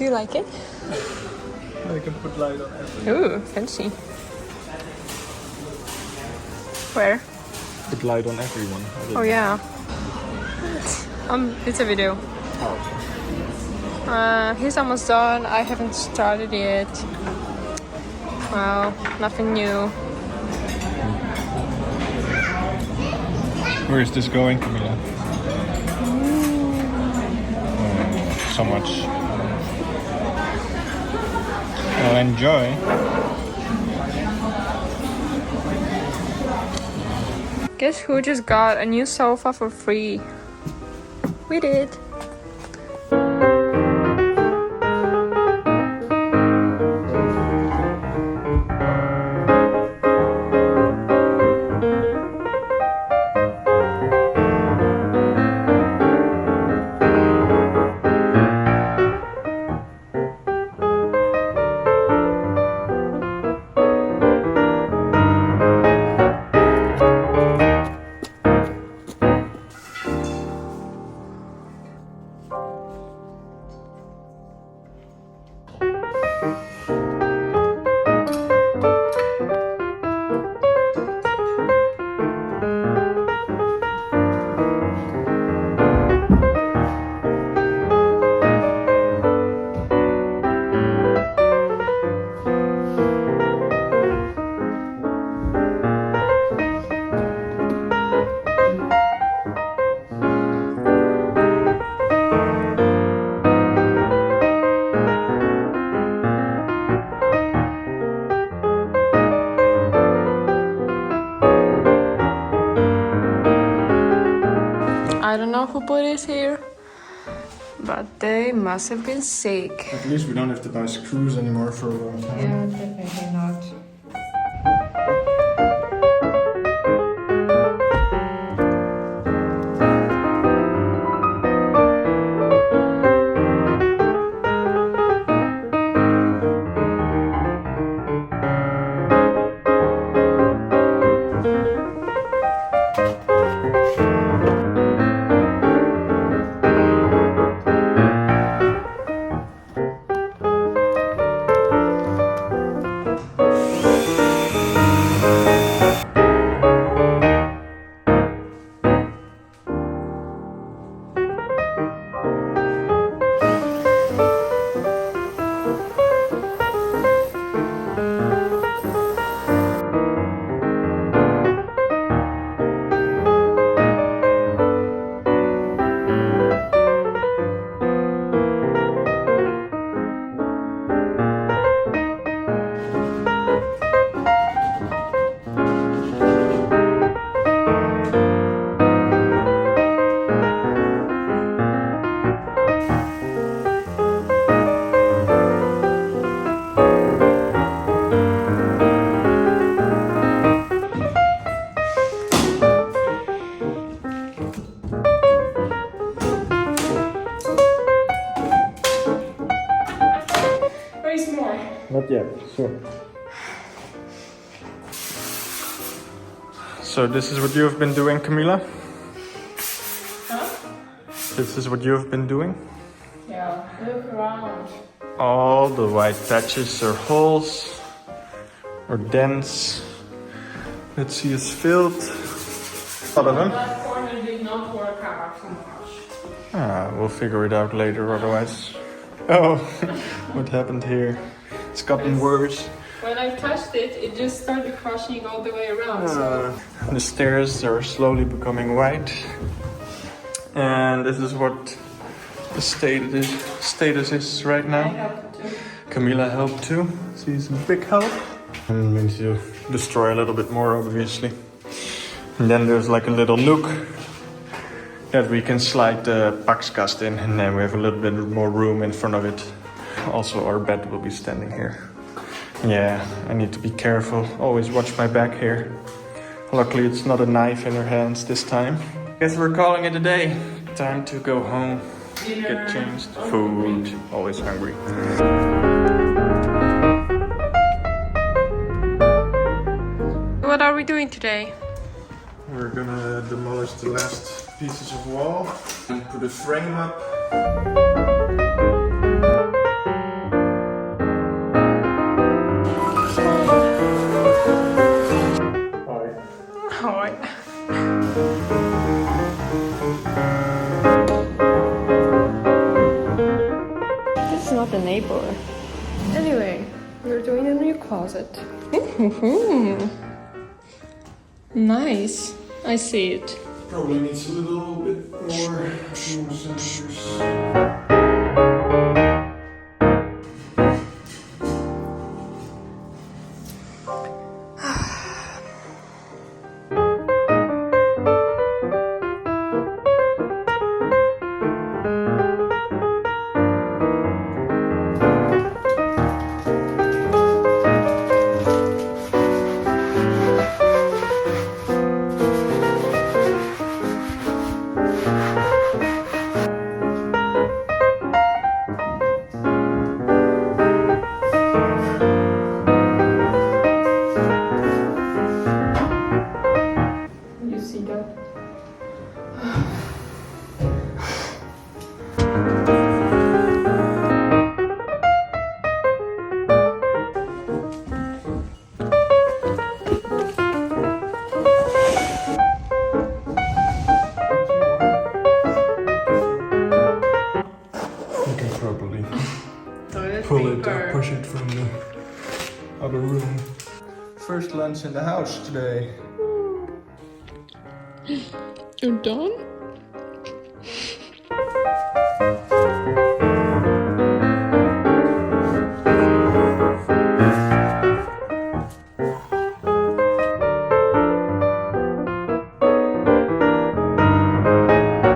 you like it? I can put light on everything. Ooh, fancy. Where? Put light on everyone. Oh yeah. It's a video. He's almost done. I haven't started yet. Well, nothing new. Where is this going, Camilla? So much. Well, enjoy. Guess who just got a new sofa for free? We did. I don't know who put it here, but they must have been sick. At least we don't have to buy screws anymore for a long time. Yeah, definitely not. Not yet, So this is what you have been doing, Camilla? Huh? This is what you have been doing? Yeah, look around. All the white patches or holes or dents. Let's see, it's filled. A lot of them. That corner did not work out so much. We'll figure it out later otherwise. Oh, what happened here? It's gotten worse. When I touched it, it just started crushing all the way around. The stairs are slowly becoming white. And this is what the status is right I now. helped too. Camilla helped too. She's a big help. And we need to destroy a little bit more, obviously. And then there's like a little nook that we can slide the pakskast in, and then we have a little bit more room in front of it. Also, our bed will be standing here. Yeah, I need to be careful. Always watch my back here. Luckily, it's not a knife in her hands this time. Guess we're calling it a day. Time to go home. Dinner. Get changed. Food. Always hungry. What are we doing today? We're gonna demolish the last pieces of wall and put a frame up. closet. Nice. I see it. Probably needs a little bit more centimeters. You see that? You can probably Toilet pull it paper. or push it from the other room. First lunch in the house today. You're done?